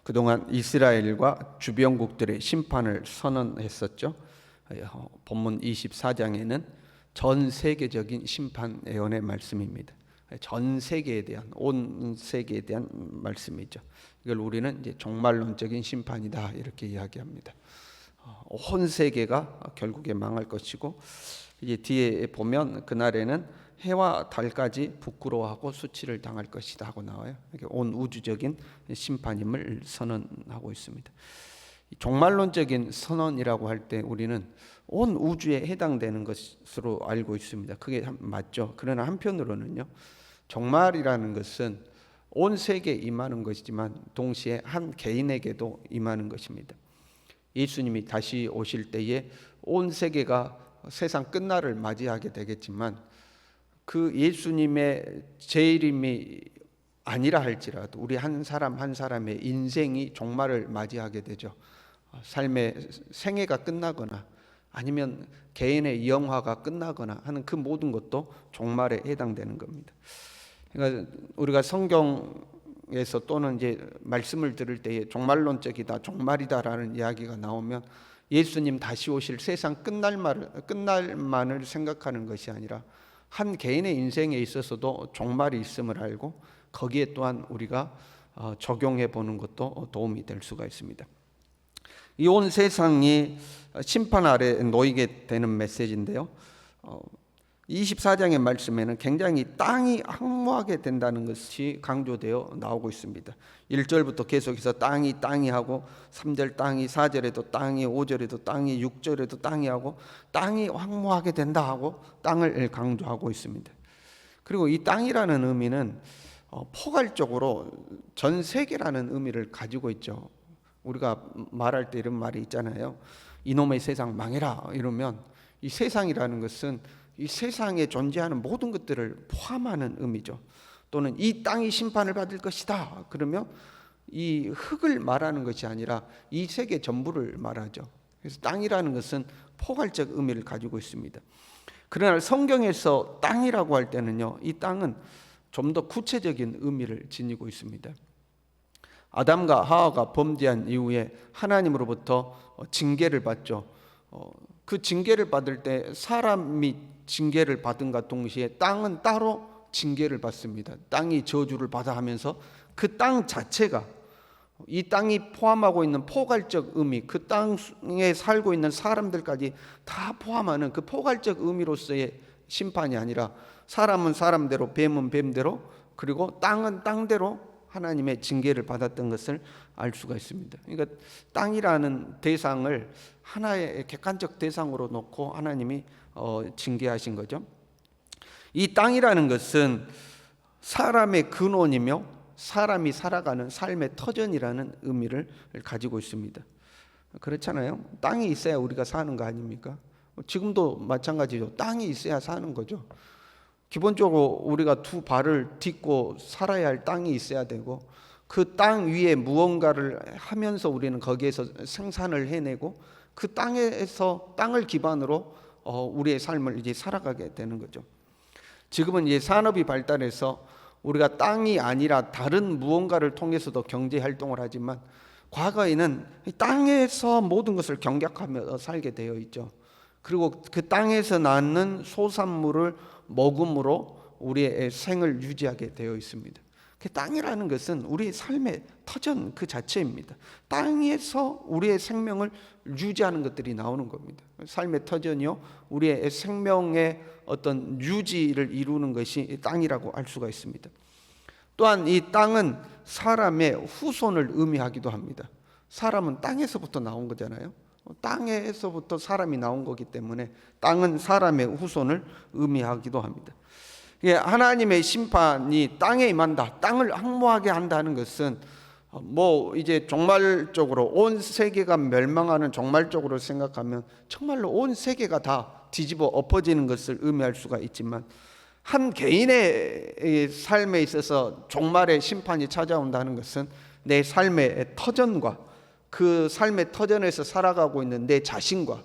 그동안 이스라엘과 주변국들의 심판을 선언했었죠. 본문 24장에는 전 세계적인 심판 예언의 말씀입니다. 전 세계에 대한, 온 세계에 대한 말씀이죠. 이걸 우리는 이제 종말론적인 심판이다 이렇게 이야기합니다. 온 세계가 결국에 망할 것이고, 이제 뒤에 보면 그날에는 해와 달까지 부끄러워하고 수치를 당할 것이다 하고 나와요. 이게 온 우주적인 심판임을 선언하고 있습니다. 종말론적인 선언이라고 할 때 우리는 온 우주에 해당되는 것으로 알고 있습니다. 그게 맞죠. 그러나 한편으로는요, 종말이라는 것은 온 세계에 임하는 것이지만 동시에 한 개인에게도 임하는 것입니다. 예수님이 다시 오실 때에 온 세계가 세상 끝날을 맞이하게 되겠지만, 그 예수님의 재림이 아니라 할지라도 우리 한 사람 한 사람의 인생이 종말을 맞이하게 되죠. 삶의 생애가 끝나거나 아니면 개인의 영화가 끝나거나 하는 그 모든 것도 종말에 해당되는 겁니다. 그러니까 우리가 성경에서 또는 이제 말씀을 들을 때에 종말론적이다, 종말이다라는 이야기가 나오면 예수님 다시 오실 세상 끝날만을 생각하는 것이 아니라 한 개인의 인생에 있어서도 종말이 있음을 알고 거기에 또한 우리가 적용해 보는 것도 도움이 될 수가 있습니다. 이 온 세상이 심판 아래 놓이게 되는 메시지인데요, 24장의 말씀에는 굉장히 땅이 황무하게 된다는 것이 강조되어 나오고 있습니다. 1절부터 계속해서 땅이 하고 3절 땅이, 4절에도 땅이, 5절에도 땅이, 6절에도 땅이 하고 땅이 황무하게 된다 하고 땅을 강조하고 있습니다. 그리고 이 땅이라는 의미는 포괄적으로 전 세계라는 의미를 가지고 있죠. 우리가 말할 때 이런 말이 있잖아요. 이놈의 세상 망해라 이러면 이 세상이라는 것은 이 세상에 존재하는 모든 것들을 포함하는 의미죠. 또는 이 땅이 심판을 받을 것이다 그러면 이 흙을 말하는 것이 아니라 이 세계 전부를 말하죠. 그래서 땅이라는 것은 포괄적 의미를 가지고 있습니다. 그러나 성경에서 땅이라고 할 때는요, 이 땅은 좀 더 구체적인 의미를 지니고 있습니다. 아담과 하와가 범죄한 이후에 하나님으로부터 징계를 받죠. 그 징계를 받을 때 사람이 징계를 받은과 동시에 땅은 따로 징계를 받습니다. 땅이 저주를 받아 하면서 그 땅 자체가, 이 땅이 포함하고 있는 포괄적 의미, 그 땅에 살고 있는 사람들까지 다 포함하는 그 포괄적 의미로서의 심판이 아니라 사람은 사람대로, 뱀은 뱀대로, 그리고 땅은 땅대로 하나님의 징계를 받았던 것을 알 수가 있습니다. 그러니까 땅이라는 대상을 하나의 객관적 대상으로 놓고 하나님이 징계하신 거죠. 이 땅이라는 것은 사람의 근원이며 사람이 살아가는 삶의 터전이라는 의미를 가지고 있습니다. 그렇잖아요. 땅이 있어야 우리가 사는 거 아닙니까? 지금도 마찬가지죠. 땅이 있어야 사는 거죠. 기본적으로 우리가 두 발을 딛고 살아야 할 땅이 있어야 되고, 그 땅 위에 무언가를 하면서 우리는 거기에서 생산을 해내고 그 땅에서, 땅을 기반으로 우리의 삶을 이제 살아가게 되는 거죠. 지금은 이제 산업이 발달해서 우리가 땅이 아니라 다른 무언가를 통해서도 경제 활동을 하지만, 과거에는 땅에서 모든 것을 경작하며 살게 되어 있죠. 그리고 그 땅에서 낳는 소산물을 먹음으로 우리의 생을 유지하게 되어 있습니다. 그 땅이라는 것은 우리의 삶의 터전 그 자체입니다. 땅에서 우리의 생명을 유지하는 것들이 나오는 겁니다. 삶의 터전이요, 우리의 생명의 어떤 유지를 이루는 것이 땅이라고 알 수가 있습니다. 또한 이 땅은 사람의 후손을 의미하기도 합니다. 사람은 땅에서부터 나온 거잖아요. 땅에서부터 사람이 나온 거기 때문에 땅은 사람의 후손을 의미하기도 합니다. 하나님의 심판이 땅에 임한다, 땅을 황무하게 한다는 것은 이제 종말적으로 온 세계가 멸망하는 종말적으로 생각하면 정말로 온 세계가 다 뒤집어 엎어지는 것을 의미할 수가 있지만, 한 개인의 삶에 있어서 종말의 심판이 찾아온다는 것은 내 삶의 터전과 그 삶의 터전에서 살아가고 있는 내 자신과,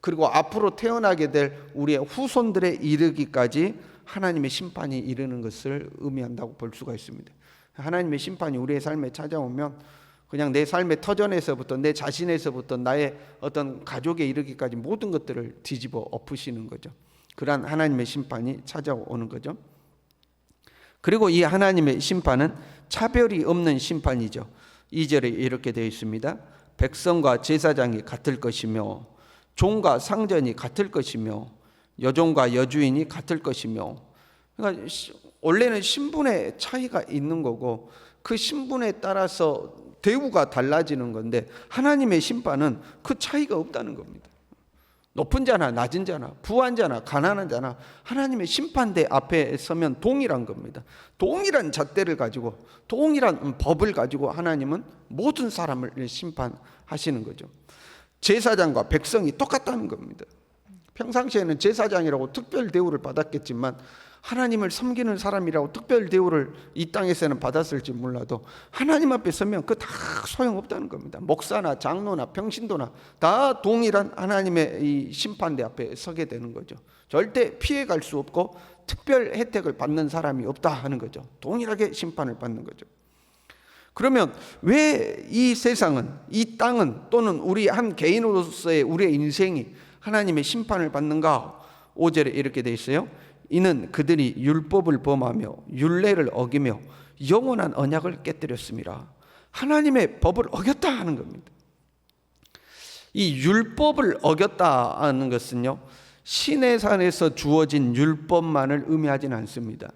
그리고 앞으로 태어나게 될 우리의 후손들에 이르기까지 하나님의 심판이 이르는 것을 의미한다고 볼 수가 있습니다. 하나님의 심판이 우리의 삶에 찾아오면 그냥 내 삶의 터전에서부터, 내 자신에서부터 나의 어떤 가족에 이르기까지 모든 것들을 뒤집어 엎으시는 거죠. 그러한 하나님의 심판이 찾아오는 거죠. 그리고 이 하나님의 심판은 차별이 없는 심판이죠. 2절에 이렇게 되어 있습니다. 백성과 제사장이 같을 것이며 종과 상전이 같을 것이며 여종과 여주인이 같을 것이며, 그러니까 원래는 신분의 차이가 있는 거고 그 신분에 따라서 대우가 달라지는 건데, 하나님의 심판은 그 차이가 없다는 겁니다. 높은 자나 낮은 자나 부한 자나 가난한 자나 하나님의 심판대 앞에 서면 동일한 겁니다. 동일한 잣대를 가지고 동일한 법을 가지고 하나님은 모든 사람을 심판하시는 거죠. 제사장과 백성이 똑같다는 겁니다. 평상시에는 제사장이라고 특별 대우를 받았겠지만 하나님을 섬기는 사람이라고 특별 대우를 이 땅에서는 받았을지 몰라도 하나님 앞에 서면 그 다 소용없다는 겁니다. 목사나 장로나 평신도나 다 동일한 하나님의 이 심판대 앞에 서게 되는 거죠. 절대 피해갈 수 없고 특별 혜택을 받는 사람이 없다 하는 거죠. 동일하게 심판을 받는 거죠. 그러면 왜 이 세상은, 이 땅은, 또는 우리 한 개인으로서의 우리의 인생이 하나님의 심판을 받는가? 5절에 이렇게 돼 있어요. 이는 그들이 율법을 범하며 율례를 어기며 영원한 언약을 깨뜨렸습니다. 하나님의 법을 어겼다 하는 겁니다. 이 율법을 어겼다 하는 것은요, 시내산에서 주어진 율법만을 의미하지는 않습니다.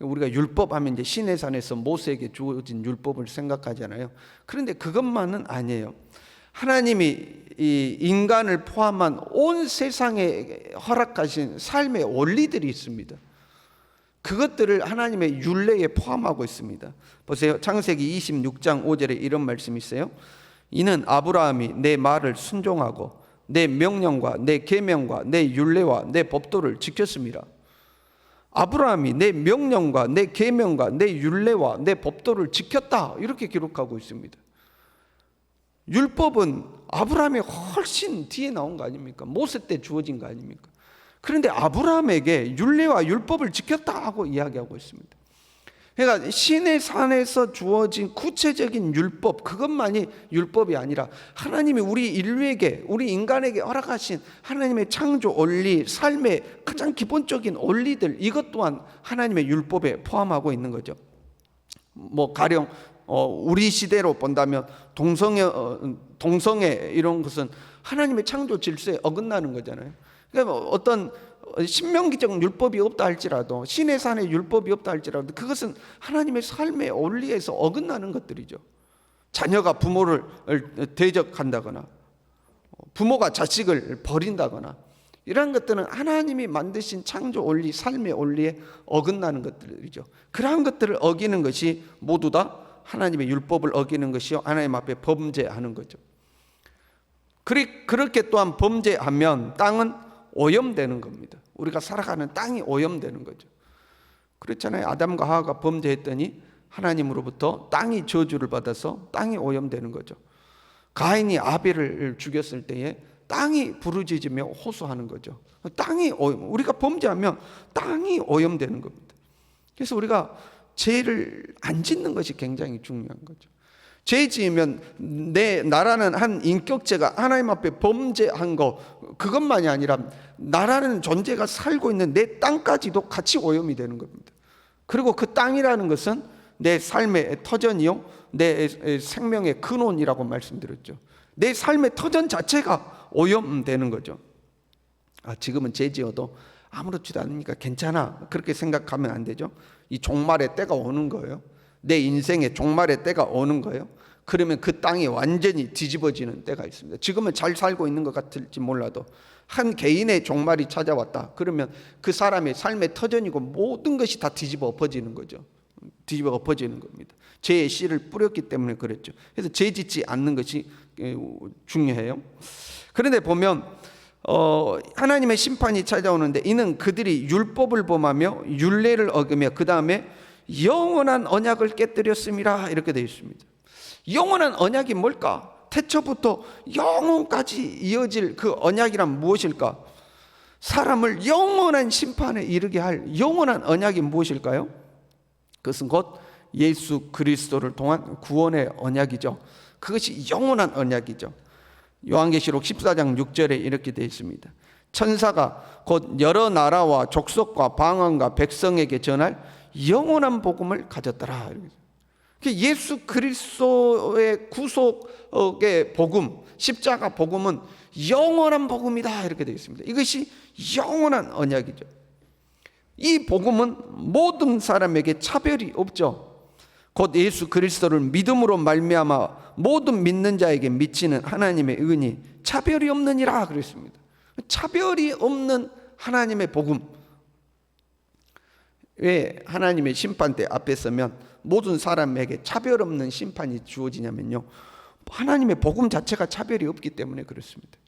우리가 율법 하면 이제 시내산에서 모세에게 주어진 율법을 생각하잖아요. 그런데 그것만은 아니에요. 하나님이 이 인간을 포함한 온 세상에 허락하신 삶의 원리들이 있습니다. 그것들을 하나님의 율례에 포함하고 있습니다. 보세요. 창세기 26장 5절에 이런 말씀이 있어요. 이는 아브라함이 내 말을 순종하고 내 명령과 내 계명과 내 율례와 내 법도를 지켰습니다. 아브라함이 내 명령과 내 계명과 내 율례와 내 법도를 지켰다, 이렇게 기록하고 있습니다. 율법은 아브라함이 훨씬 뒤에 나온 거 아닙니까? 모세 때 주어진 거 아닙니까? 그런데 아브라함에게 율례와 율법을 지켰다 하고 이야기하고 있습니다. 그러니까 신의 산에서 주어진 구체적인 율법, 그것만이 율법이 아니라 하나님이 우리 인류에게, 우리 인간에게 허락하신 하나님의 창조 원리, 삶의 가장 기본적인 원리들, 이것 또한 하나님의 율법에 포함하고 있는 거죠. 뭐 가령 우리 시대로 본다면 동성애 이런 것은 하나님의 창조 질서에 어긋나는 거잖아요. 그러니까 어떤 신명기적 율법이 없다 할지라도, 신의 산에 율법이 없다 할지라도 그것은 하나님의 삶의 원리에서 어긋나는 것들이죠. 자녀가 부모를 대적한다거나 부모가 자식을 버린다거나 이런 것들은 하나님이 만드신 창조 원리, 삶의 원리에 어긋나는 것들이죠. 그러한 것들을 어기는 것이 모두 다 하나님의 율법을 어기는 것이요, 하나님 앞에 범죄하는 거죠. 그렇게 또한 범죄하면 땅은 오염되는 겁니다. 우리가 살아가는 땅이 오염되는 거죠. 그렇잖아요. 아담과 하와가 범죄했더니 하나님으로부터 땅이 저주를 받아서 땅이 오염되는 거죠. 가인이 아벨을 죽였을 때에 땅이 부르짖으며 호소하는 거죠. 우리가 범죄하면 땅이 오염되는 겁니다. 그래서 우리가 죄를 안 짓는 것이 굉장히 중요한 거죠. 죄 지으면 나라는 한 인격체가 하나님 앞에 범죄한 거, 그것만이 아니라 나라는 존재가 살고 있는 내 땅까지도 같이 오염이 되는 겁니다. 그리고 그 땅이라는 것은 내 삶의 터전이요, 내 생명의 근원이라고 말씀드렸죠. 내 삶의 터전 자체가 오염되는 거죠. 지금은 죄 지어도 아무렇지도 않으니까 괜찮아, 그렇게 생각하면 안 되죠. 이 종말의 때가 오는 거예요. 내 인생의 종말의 때가 오는 거예요. 그러면 그 땅이 완전히 뒤집어지는 때가 있습니다. 지금은 잘 살고 있는 것 같을지 몰라도 한 개인의 종말이 찾아왔다. 그러면 그 사람의 삶의 터전이고 모든 것이 다 뒤집어 엎어지는 거죠. 뒤집어 엎어지는 겁니다. 죄의 씨를 뿌렸기 때문에 그랬죠. 그래서 죄 짓지 않는 것이 중요해요. 그런데 보면 하나님의 심판이 찾아오는데, 이는 그들이 율법을 범하며 율례를 어기며 그 다음에 영원한 언약을 깨뜨렸습니다, 이렇게 되어 있습니다. 영원한 언약이 뭘까? 태초부터 영원까지 이어질 그 언약이란 무엇일까? 사람을 영원한 심판에 이르게 할 영원한 언약이 무엇일까요? 그것은 곧 예수 그리스도를 통한 구원의 언약이죠. 그것이 영원한 언약이죠. 요한계시록 14장 6절에 이렇게 되어 있습니다. 천사가 곧 여러 나라와 족속과 방언과 백성에게 전할 영원한 복음을 가졌더라. 예수 그리스도의 구속의 복음, 십자가 복음은 영원한 복음이다 이렇게 되어 있습니다. 이것이 영원한 언약이죠. 이 복음은 모든 사람에게 차별이 없죠. 곧 예수 그리스도를 믿음으로 말미암아 모든 믿는 자에게 미치는 하나님의 은이 차별이 없느니라 그랬습니다. 차별이 없는 하나님의 복음. 왜 하나님의 심판대 앞에 서면 모든 사람에게 차별 없는 심판이 주어지냐면요, 하나님의 복음 자체가 차별이 없기 때문에 그렇습니다.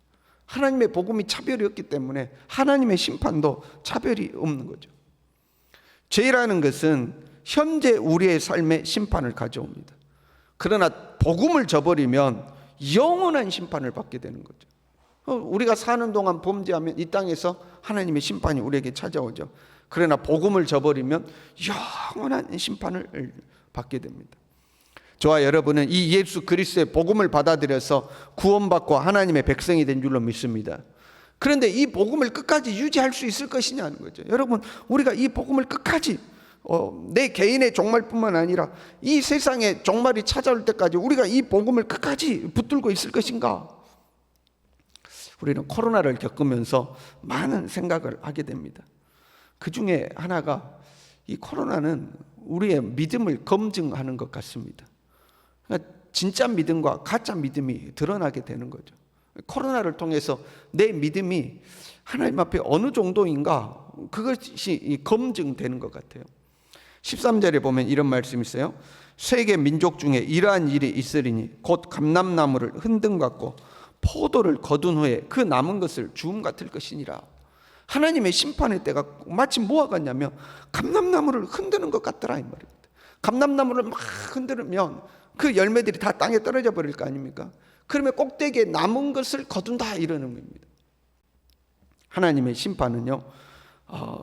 하나님의 복음이 차별이 없기 때문에 하나님의 심판도 차별이 없는 거죠. 죄라는 것은 현재 우리의 삶에 심판을 가져옵니다. 그러나 복음을 저버리면 영원한 심판을 받게 되는 거죠. 우리가 사는 동안 범죄하면 이 땅에서 하나님의 심판이 우리에게 찾아오죠. 그러나 복음을 저버리면 영원한 심판을 받게 됩니다. 저와 여러분은 이 예수 그리스도의 복음을 받아들여서 구원받고 하나님의 백성이 된 줄로 믿습니다. 그런데 이 복음을 끝까지 유지할 수 있을 것이냐는 거죠. 여러분, 우리가 이 복음을 끝까지 내 개인의 종말뿐만 아니라 이 세상의 종말이 찾아올 때까지 우리가 이 복음을 끝까지 붙들고 있을 것인가? 우리는 코로나를 겪으면서 많은 생각을 하게 됩니다. 그 중에 하나가 이 코로나는 우리의 믿음을 검증하는 것 같습니다. 그러니까 진짜 믿음과 가짜 믿음이 드러나게 되는 거죠. 코로나를 통해서 내 믿음이 하나님 앞에 어느 정도인가, 그것이 검증되는 것 같아요. 13절에 보면 이런 말씀이 있어요. 세계 민족 중에 이러한 일이 있으리니 곧 감람나무를 흔든 것 같고 포도를 거둔 후에 그 남은 것을 주움 같을 것이니라. 하나님의 심판의 때가 마치 뭐와 같냐면 감람나무를 흔드는 것 같더라 이 말입니다. 감람나무를 막 흔들면 그 열매들이 다 땅에 떨어져 버릴 거 아닙니까? 그러면 꼭대기에 남은 것을 거둔다 이러는 겁니다. 하나님의 심판은요,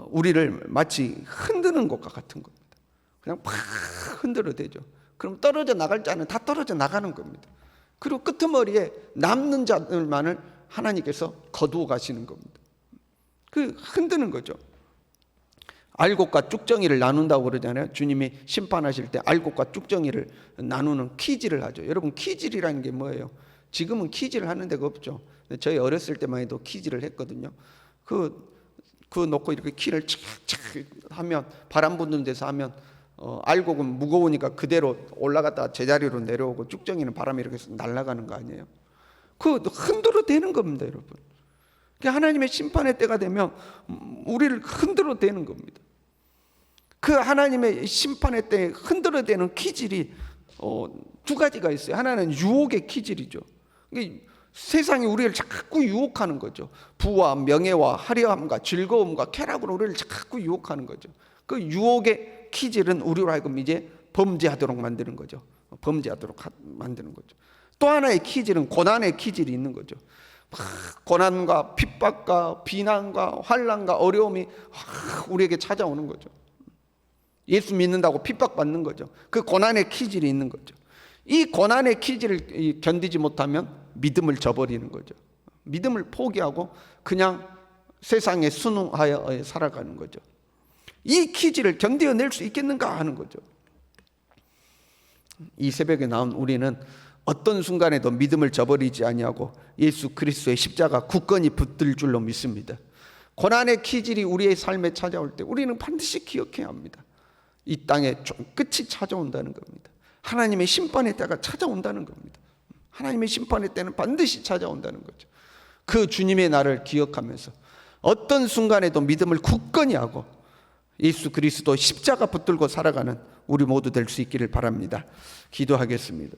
우리를 마치 흔드는 것과 같은 겁니다. 그냥 팍 흔들어대죠. 그럼 떨어져 나갈 자는 다 떨어져 나가는 겁니다. 그리고 끄트머리에 남는 자들만을 하나님께서 거두어 가시는 겁니다. 그 흔드는 거죠. 알곡과 쭉정이를 나눈다고 그러잖아요. 주님이 심판하실 때 알곡과 쭉정이를 나누는 키질을 하죠. 여러분, 키질이라는 게 뭐예요? 지금은 키질을 하는 데가 없죠. 저희 어렸을 때만 해도 키질을 했거든요. 그 놓고 이렇게 키를 착착 하면, 바람 부는 데서 하면 알곡은 무거우니까 그대로 올라갔다가 제자리로 내려오고 쭉정이는 바람이 이렇게 날아가는 거 아니에요? 그 흔들어 대는 겁니다, 여러분. 하나님의 심판의 때가 되면 우리를 흔들어 대는 겁니다. 그 하나님의 심판의 때 흔들어 대는 기질이 두 가지가 있어요. 하나는 유혹의 기질이죠. 세상이 우리를 자꾸 유혹하는 거죠. 부와 명예와 화려함과 즐거움과 쾌락으로 우리를 자꾸 유혹하는 거죠. 그 유혹의 기질은 우리로 하여금 이제 범죄하도록 만드는 거죠. 범죄하도록 만드는 거죠. 또 하나의 기질은 고난의 기질이 있는 거죠. 고난과 핍박과 비난과 환난과 어려움이 우리에게 찾아오는 거죠. 예수 믿는다고 핍박받는 거죠. 그 고난의 기질이 있는 거죠. 이 고난의 기질을 견디지 못하면 믿음을 저버리는 거죠. 믿음을 포기하고 그냥 세상에 순응하여 살아가는 거죠. 이 기질을 견뎌낼 수 있겠는가 하는 거죠. 이 새벽에 나온 우리는 어떤 순간에도 믿음을 저버리지 아니하고 예수 그리스도의 십자가 굳건히 붙들 줄로 믿습니다. 고난의 기질이 우리의 삶에 찾아올 때 우리는 반드시 기억해야 합니다. 이 땅에 끝이 찾아온다는 겁니다. 하나님의 심판의 때가 찾아온다는 겁니다. 하나님의 심판의 때는 반드시 찾아온다는 거죠. 그 주님의 날을 기억하면서 어떤 순간에도 믿음을 굳건히 하고 예수 그리스도 십자가 붙들고 살아가는 우리 모두 될 수 있기를 바랍니다. 기도하겠습니다.